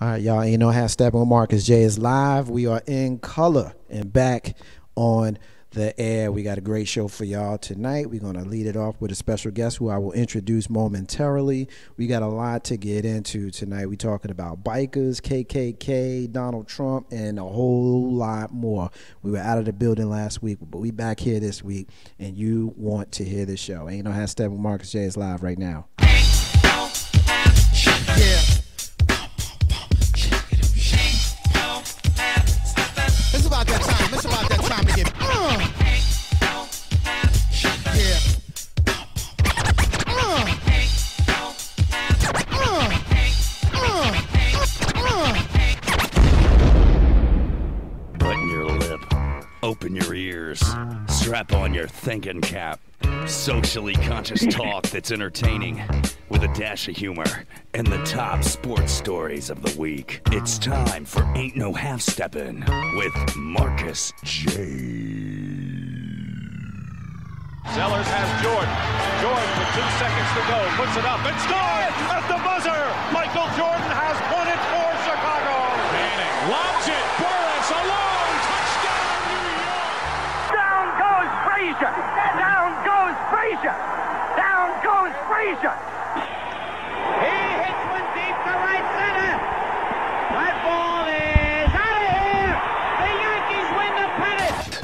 All right, y'all. You know how Steppin with Marcus J is live. We are in color and back on the air. We got a great show for y'all tonight. We're going to lead it off with a special guest who I will introduce momentarily. We got a lot to get into tonight. We're talking about bikers, KKK, Donald Trump, and a whole lot more. We were out of the building last week, but we back here this week, and you want to hear this show. And you know how Steppin with Marcus J is live right now. Yeah. It's about that time. It's about that time to get. Yeah. Button your lip, open your ears, strap on your thinking cap. Socially conscious talk that's entertaining with a dash of humor and the top sports stories of the week. It's time for Ain't No Half Steppin' with Marcus J. Sellers has Jordan. Jordan with 2 seconds to go. Puts it up and scores at the buzzer. Michael Jordan has won it for Chicago. Manning lobs it. Burris alone. Touchdown, New York. Down goes Frazier. Down goes Frazier. Down goes Frazier. He hits one deep to right center. That ball is out of here. The Yankees win the pennant.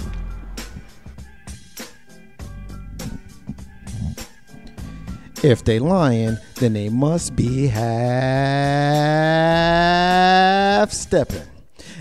If they lying, then they must be half stepping.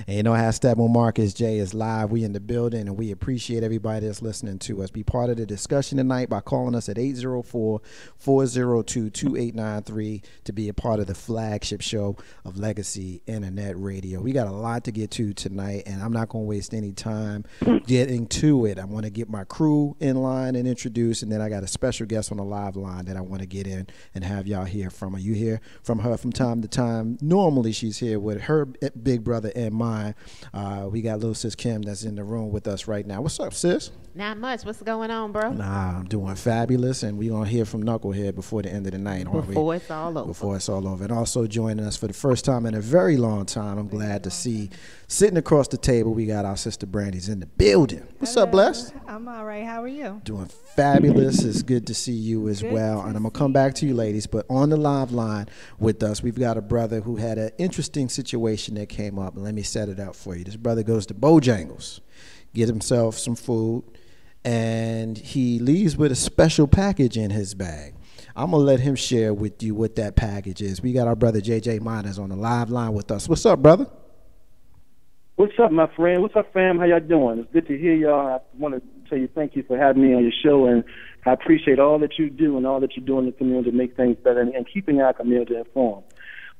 And you know how Steppin with Marcus J is live. We in the building, and we appreciate everybody that's listening to us. Be part of the discussion tonight by calling us at 804-402-2893 to be a part of the flagship show of Legacy Internet Radio. We got a lot to get to tonight, and I'm not going to waste any time getting to it. I want to get my crew in line and introduce, and then I got a special guest on the live line that I want to get in and have y'all hear from her. You hear from her from time to time. Normally, she's here with her big brother and mine. We got little sis Kim that's in the room with us right now. What's up, sis? Not much. What's going on, bro? Nah, I'm doing fabulous, and we're going to hear from Knucklehead before the end of the night, aren't we? Before it's all over. Before it's all over. And also joining us for the first time in a very long time, I'm glad to see, sitting across the table, we got our sister Brandy's in the building. What's up, Blessed? I'm all right. How are you? Doing fabulous. It's good to see you as well. And I'm going to come back to you, ladies. But on the live line with us, we've got a brother who had an interesting situation that came up. And let me set it up for you. This brother goes to Bojangles, get himself some food, and he leaves with a special package in his bag. I'm going to let him share with you what that package is. We got our brother JJ Miners on the live line with us. What's up, brother? What's up, my friend? What's up, fam? How y'all doing? It's good to hear y'all. I want to tell you thank you for having me on your show, and I appreciate all that you do and all that you do in the community to make things better and keeping our community informed.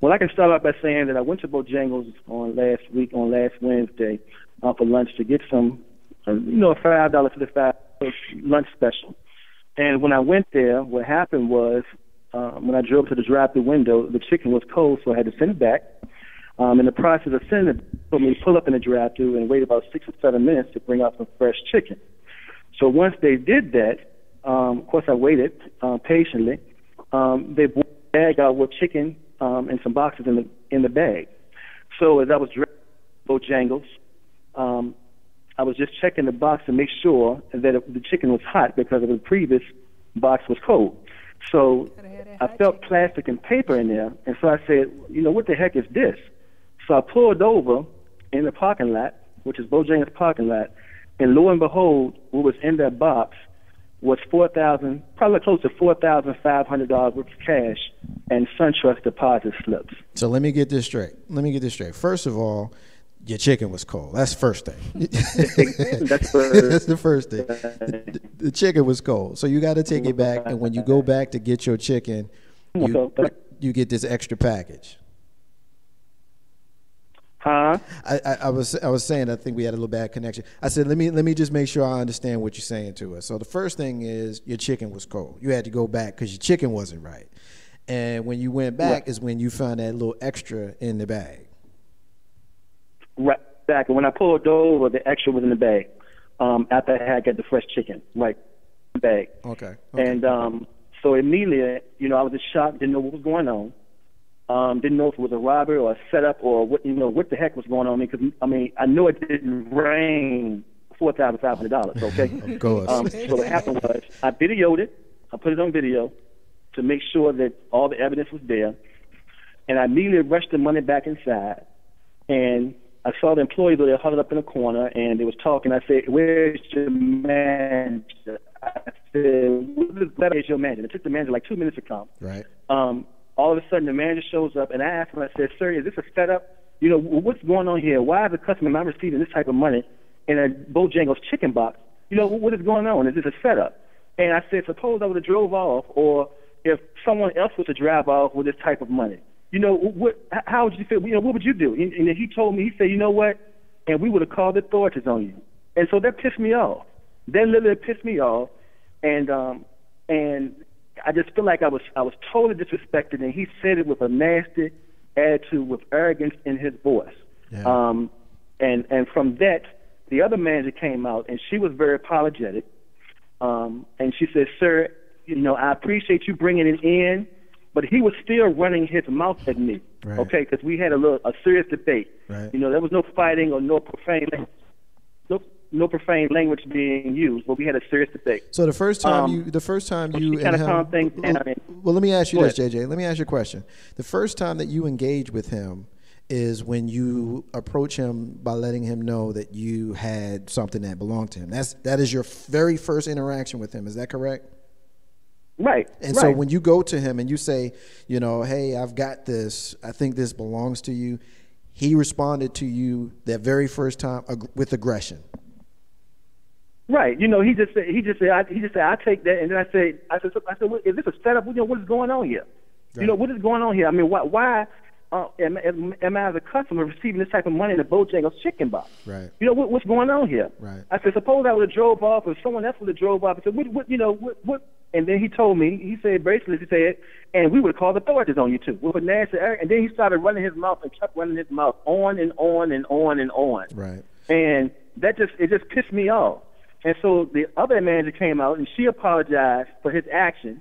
Well, I can start off by saying that I went to Bojangles on last Wednesday for lunch to get some, a $5.55 lunch special. And when I went there, what happened was when I drove to the drive-thru window, the chicken was cold, so I had to send it back. In the process of sending it, told me to pull up in the drive-thru and wait about 6 or 7 minutes to bring out some fresh chicken. So once they did that, of course I waited patiently. They brought a bag out with chicken and some boxes in the bag. So as I was driving to Bojangles, I was just checking the box to make sure that the chicken was hot because the previous box was cold. So I felt plastic and paper in there, and so I said, what the heck is this? So I pulled over in the parking lot, which is Bojangles parking lot, and lo and behold, what was in that box was probably close to $4,500 worth of cash and SunTrust deposit slips. So let me get this straight. First of all, your chicken was cold. That's the first thing. That's the first thing. The chicken was cold. So you got to take it back, and when you go back to get your chicken, you get this extra package. Huh? I was saying, I think we had a little bad connection. I said, let me just make sure I understand what you're saying to us. So the first thing is your chicken was cold. You had to go back because your chicken wasn't right. And when you went back is when you found that little extra in the bag. Right, back. And when I pulled over, the extra was in the bag. After I had got the fresh chicken, right, in the bag. Okay. And so immediately, I was just shocked, didn't know what was going on. Didn't know if it was a robbery or a setup or what the heck was going on. Because I know it didn't rain $4,500. Okay. Of course. So what happened was I videoed it. I put it on video to make sure that all the evidence was there, and I immediately rushed the money back inside. And I saw the employees were huddled up in a corner, and they was talking. I said, "Where's your manager?" I said, "Where's your manager?" It took the manager like 2 minutes to come. Right. All of a sudden, the manager shows up, and I asked him, I said, "Sir, is this a setup? What's going on here? Why is a customer not receiving this type of money in a Bojangles chicken box? What is going on? Is this a setup?" And I said, "Suppose I would have drove off, or if someone else was to drive off with this type of money, how would you feel? What would you do?" And he told me, he said, "You know what? And we would have called the authorities on you." And so that pissed me off. That literally pissed me off, and I just feel like I was totally disrespected, and he said it with a nasty attitude, with arrogance in his voice. Yeah. And from that, the other manager came out, and she was very apologetic. And she said, "Sir, I appreciate you bringing it in," but he was still running his mouth at me, right. Okay, because we had a serious debate. Right. There was no fighting or no profane language being used, but we had a serious debate. So the first time you kind of calmed things down. Well, let me ask you this, JJ. Let me ask you a question. The first time that you engage with him is when you approach him by letting him know that you had something that belonged to him. That is your very first interaction with him. Is that correct? Right. And so when you go to him and you say, "Hey, I've got this. I think this belongs to you," he responded to you that very first time with aggression. Right. He just said, "I take that," and then I said, "Is this a setup? What is going on here? Right. What is going on here? I mean, why am I as a customer receiving this type of money in a Bojangles chicken box? Right. What's going on here?" Right. I said, "Suppose I would have drove off, or someone else would have drove off." I said, "What?" And then he told me, he said, "And we would have called authorities on you too." With a nasty air. And then he started running his mouth and kept running his mouth on and on and on and on. Right. And it just pissed me off. And so the other manager came out, and she apologized for his action.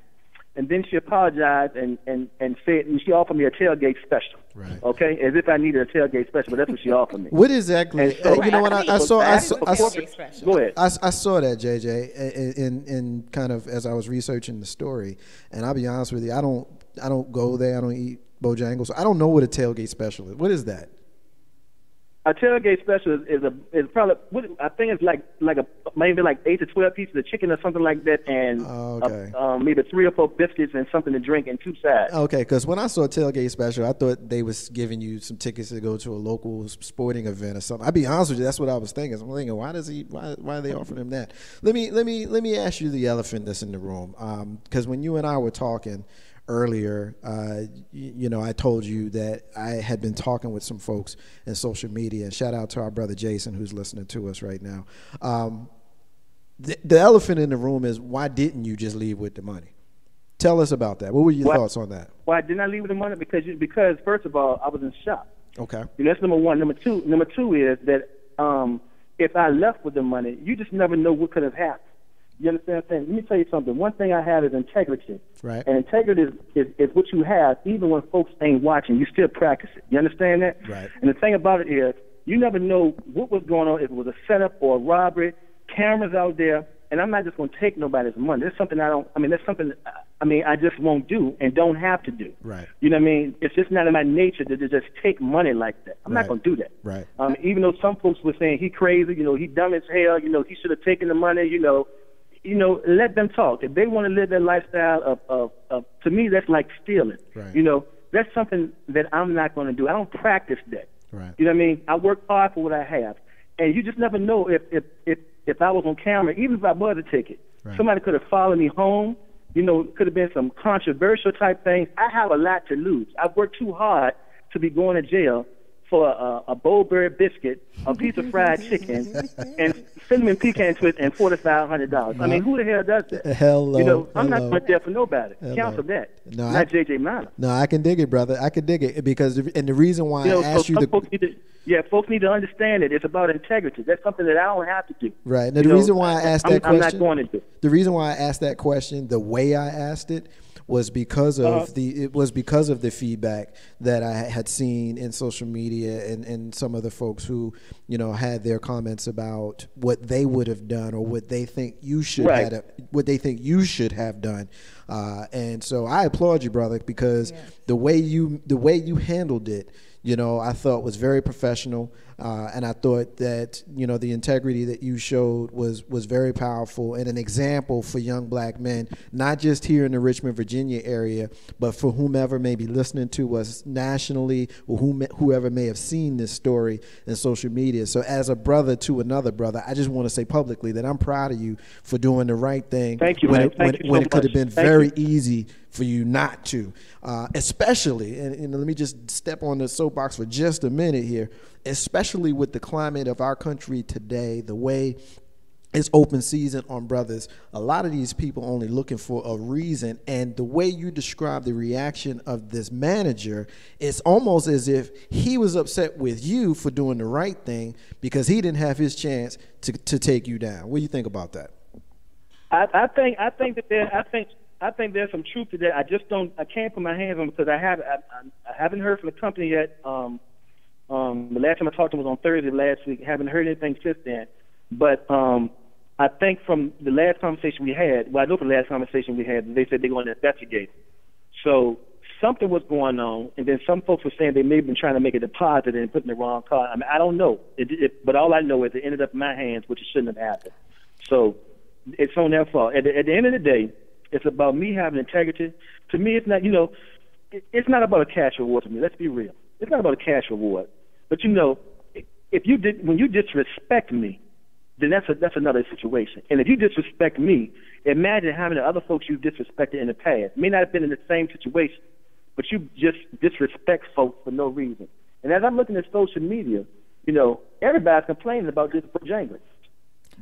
And then she apologized and said, and she offered me a tailgate special. Right. Okay, as if I needed a tailgate special, but that's what she offered me. What exactly? So, you know what I saw? Go ahead. I saw that, JJ, in kind of as I was researching the story, and I'll be honest with you, I don't go there. I don't eat Bojangles. I don't know what a tailgate special is. What is that? A tailgate special is probably, I think it's maybe like 8 to 12 pieces of chicken or something like that, and maybe 3 or 4 biscuits and something to drink and 2 sides. Okay, because when I saw a tailgate special, I thought they was giving you some tickets to go to a local sporting event or something. I'll be honest with you, that's what I was thinking. I'm thinking, why are they offering him that? Let me ask you the elephant that's in the room, because when you and I were talking earlier, I told you that I had been talking with some folks in social media, and shout out to our brother Jason who's listening to us right now. The elephant in the room is, why didn't you just leave with the money? Tell us about that. What were your thoughts on that? Why didn't I leave with the money? Because first of all, I was in shock. Okay. That's number one. Number two is that if I left with the money, you just never know what could have happened. You understand what I'm saying? Let me tell you something. One thing I have is integrity. Right. And integrity is what you have even when folks ain't watching. You still practice it. You understand that? Right. And the thing about it is, you never know what was going on, if it was a setup or a robbery. Cameras out there, and I'm not just going to take nobody's money. That's something I just won't do and don't have to do. Right. You know what I mean? It's just not in my nature to just take money like that. I'm not going to do that. Right. Even though some folks were saying he crazy, he dumb as hell, he should have taken the money, let them talk. If they want to live their lifestyle of to me, that's like stealing. Right. That's something that I'm not going to do. I don't practice that. Right. You know what I mean? I work hard for what I have. And you just never know if I was on camera, even if I was a ticket, right, somebody could have followed me home. Could have been some controversial type things. I have a lot to lose. I've worked too hard to be going to jail for a Bowberry biscuit, a piece of fried chicken, and cinnamon pecan twist, and $4,500. I mean, who the hell does that? Hello. I'm not going there for nobody. Hello. Counsel that. No, not JJ Manor. No, I can dig it, brother. I can dig it because, and the reason why I asked you to. Folks need to understand it. It's about integrity. That's something that I don't have to do. Right. Now, the reason why I asked that question. I'm not going to do. The reason why I asked that question, the way I asked it, was because of the feedback that I had seen in social media and some of the folks who, you know, had their comments about what they would have done or what they think you should have done. And so I applaud you, brother, because the way you handled it, you know, I thought was very professional, and I thought that, you know, the integrity that you showed was very powerful and an example for young black men, not just here in the Richmond, Virginia area, but for whomever may be listening to us nationally or whoever may have seen this story in social media. So as a brother to another brother, I just want to say publicly that I'm proud of you for doing the right thing. Thank you, when man. it, Thank when, you when so it could have much. been Thank very you. easy for you not to, especially, and let me just step on the soapbox for just a minute here, especially with the climate of our country today, the way it's open season on brothers. A lot of these people only looking for a reason, and the way you describe the reaction of this manager, it's almost as if he was upset with you for doing the right thing because he didn't have his chance to take you down. What do you think about that? I think there's some truth to that. I can't put my hands on it because I haven't heard from the company yet. The last time I talked to them was on Thursday last week. Haven't heard anything since then. But I think from the last conversation we had, well, I know from the last conversation we had, they said they're going to investigate. So something was going on, and then some folks were saying they may have been trying to make a deposit and putting the wrong card. I mean, I don't know. But all I know is it ended up in my hands, which it shouldn't have happened. So it's on their fault. At the end of the day, it's about me having integrity. To me, it's not, you know, it's not about a cash reward to me. Let's be real. It's not about a cash reward. But, you know, when you disrespect me, then that's another situation. And if you disrespect me, imagine how many other folks you've disrespected in the past. May not have been in the same situation, but you just disrespect folks for no reason. And as I'm looking at social media, you know, everybody's complaining about this Bojangles.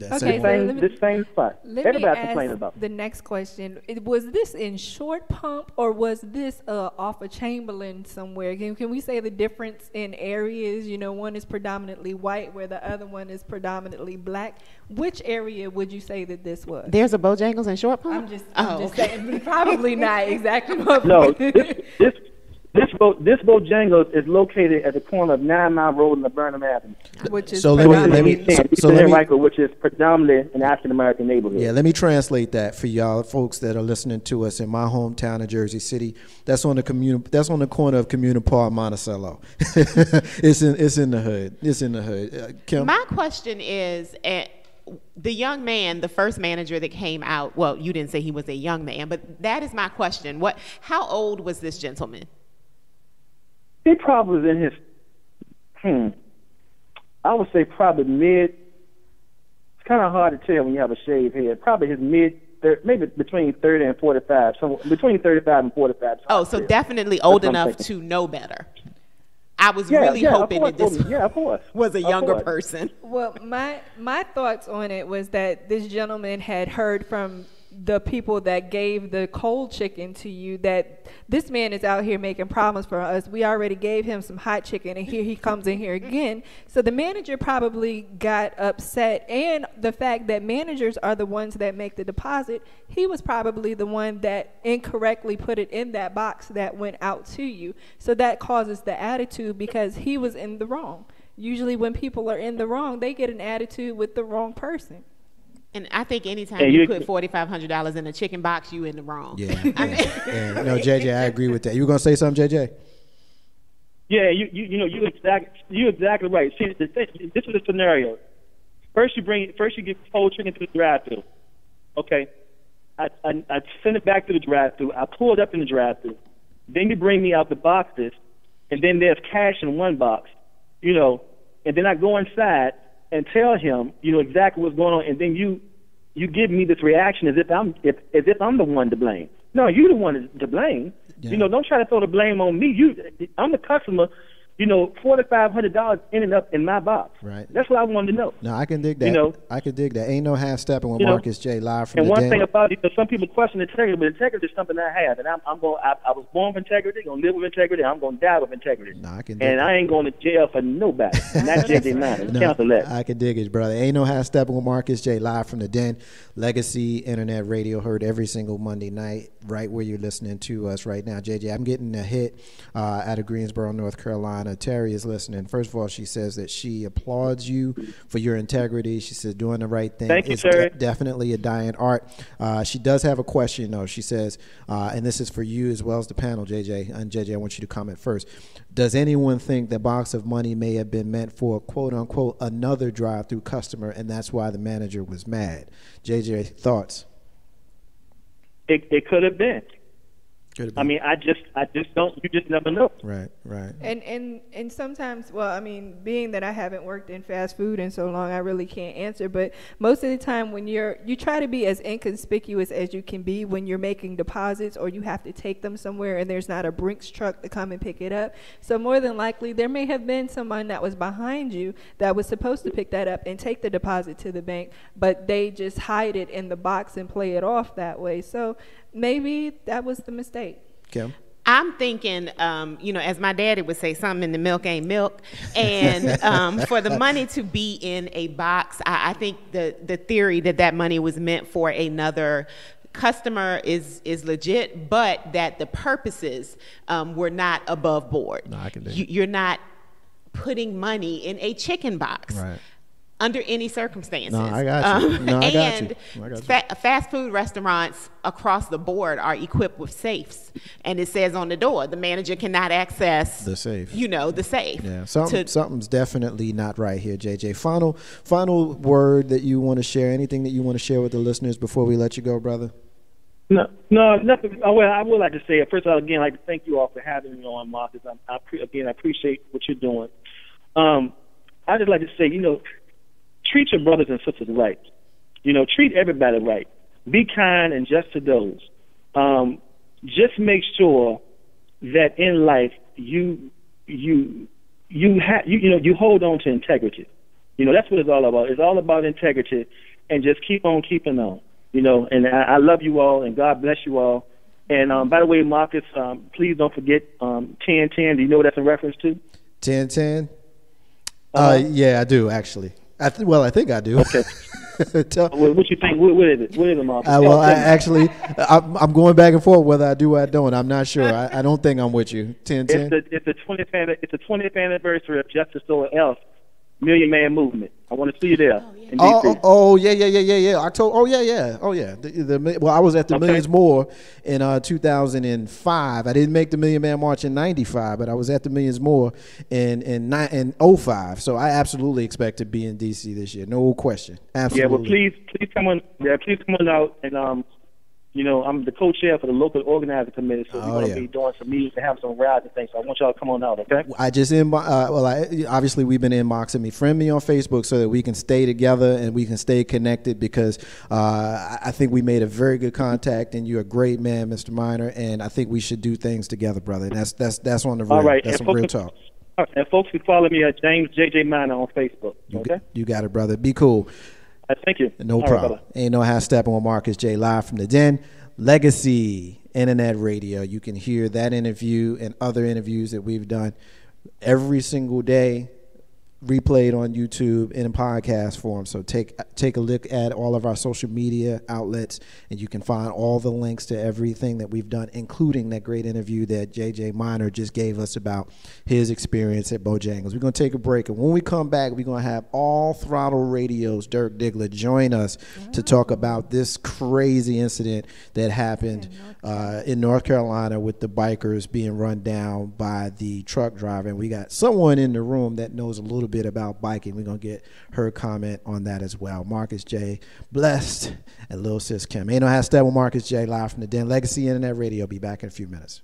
Okay, This same spot. Everybody's complaining about it. The next question: was this in Short Pump or was this off of Chamberlain somewhere? Can we say the difference in areas? You know, one is predominantly white, where the other one is predominantly black. Which area would you say that this was? There's a Bojangles in Short Pump? I'm just saying, probably not exactly. No, this Bojangles is located at the corner of 9 Mile Road and Burnham Avenue. Which is which is predominantly an African American neighborhood. Yeah, let me translate that for y'all folks that are listening to us in my hometown of Jersey City. That's on the corner of Communal Park, Monticello. It's in the hood. It's in the hood. Kim? My question is, the young man, the first manager that came out, well, you didn't say he was a young man, but that is my question. How old was this gentleman? He probably was in his, I would say probably mid. It's kind of hard to tell when you have a shaved head. Probably his mid, maybe between 30 and 45. Between 35 and 45. Oh, so definitely old enough to know better. I was really hoping that this was a younger person. Well, my thoughts on it was that this gentleman had heard from the people that gave the cold chicken to you that this man is out here making problems for us. We already gave him some hot chicken, and here he comes in here again. So the manager probably got upset, and the fact that managers are the ones that make the deposit, he was probably the one that incorrectly put it in that box that went out to you. So that causes the attitude because he was in the wrong. Usually when people are in the wrong, they get an attitude with the wrong person. And I think anytime you put $4,500 in a chicken box, you in the wrong. Yeah. No, JJ, I agree with that. You were gonna say something, JJ? Yeah, you're exactly right. See, this is the scenario. First you get whole chicken to the drive-thru. Okay, I send it back to the drive-thru. I pull it up in the drive-thru. Then you bring me out the boxes, and then there's cash in one box. You know, and then I go inside and tell him, you know, exactly what's going on, and then you give me this reaction as if I'm the one to blame. No, you're the one to blame. Yeah. You know, don't try to throw the blame on me. I'm the customer $4,500 ended up in my box. Right. That's what I wanted to know. No, I can dig that. I can dig that. Ain't no half stepping with You know, Marcus J. live from And the one den. thing about it, some people question integrity, but integrity is something I have, and I was born with integrity, gonna live with integrity, I'm gonna die with integrity. No, I can dig and that. I ain't going to jail for nobody. Not JJ Nine. No, Cancel that. I can dig it, brother. Ain't no half stepping with Marcus J. live from the den. Legacy Internet Radio, heard every single Monday night, right where you're listening to us right now. JJ, I'm getting a hit out of Greensboro, North Carolina. Terry is listening. First of all, she says that she applauds you for your integrity. She says doing the right thing Thank you, is Terry. definitely a dying art. She does have a question, though. She says, and this is for you as well as the panel, JJ. And JJ, I want you to comment first. Does anyone think the box of money may have been meant for, quote unquote, another drive-through customer, and that's why the manager was mad? JJ, thoughts? It could have been. Could have I been. mean, I just don't. You just never know. Right. And sometimes, well, I mean, being that I haven't worked in fast food in so long, I really can't answer. But most of the time, when you try to be as inconspicuous as you can be when you're making deposits or you have to take them somewhere and there's not a Brinks truck to come and pick it up. So more than likely, there may have been someone that was behind you that was supposed to pick that up and take the deposit to the bank, but they just hide it in the box and play it off that way. So maybe that was the mistake. Kim? I'm thinking, as my daddy would say, something in the milk ain't milk. And for the money to be in a box, I think the theory that money was meant for another customer is legit, but that the purposes were not above board. No, I can do it. You're not putting money in a chicken box. Right. Under any circumstances. No, I got you. No, I got you. I got you. Fast food restaurants across the board are equipped with safes, and it says on the door the manager cannot access The safe. the safe. Yeah, something's definitely not right here, JJ. Final word that you want to share. Anything that you want to share with the listeners before we let you go, brother? No, nothing. Well, I would like to say, first of all, again, I'd like to thank you all for having me on, Marcus. I appreciate what you're doing. I'd just like to say, treat your brothers and sisters right. Treat everybody right. Be kind and just to those. Just make sure that in life you hold on to integrity. That's what it's all about. It's all about integrity, and just keep on keeping on. And I love you all, and God bless you all. And by the way, Marcus, please don't forget 10-10. Do you know what that's in reference to? 10-10? Yeah, I do actually. I think I do. Okay. What you think? What is it? What is it, Marcus? I'm going back and forth whether I do or I don't. I'm not sure. I don't think I'm with you. 10-10. It's the 20th anniversary of Justice or Else Million Man Movement. I want to see you there. In DC. Yeah. October. Oh yeah. Well, I was at the Millions More in 2005. I didn't make the Million Man March in '95, but I was at the Millions More in 05. So I absolutely expect to be in DC this year. No question. Absolutely. Yeah. Well, please come on. Yeah, please come on out and I'm the co-chair for the local organizing committee, so we're going to be doing some meetings and have some rallies and things. So I want y'all to come on out, okay? I just obviously we've been inboxing me. Friend me on Facebook so that we can stay together and we can stay connected, because I think we made a very good contact, and you're a great man, Mr. Minor, and I think we should do things together, brother. And that's on the real. All right. That's some real talk. And folks can follow me at James JJ Minor on Facebook. Okay. You got it, brother. Be cool. Thank you. No problem. Ain't no half stepping with Marcus J. live from the den. Legacy Internet Radio. You can hear that interview and other interviews that we've done every single day, replayed on YouTube in podcast form. So take a look at all of our social media outlets, and you can find all the links to everything that we've done, including that great interview that JJ Minor just gave us about his experience at Bojangles. We're going to take a break, and when we come back, we're going to have All Throttle Radio's Dirk Diggler join us to talk about this crazy incident that happened in North Carolina with the bikers being run down by the truck driver. And we got someone in the room that knows a little bit about biking. We're going to get her comment on that as well. Marcus J. Blessed and Lil Sis Kim. Ain't no half step with Marcus J. live from the den. Legacy Internet Radio. Be back in a few minutes.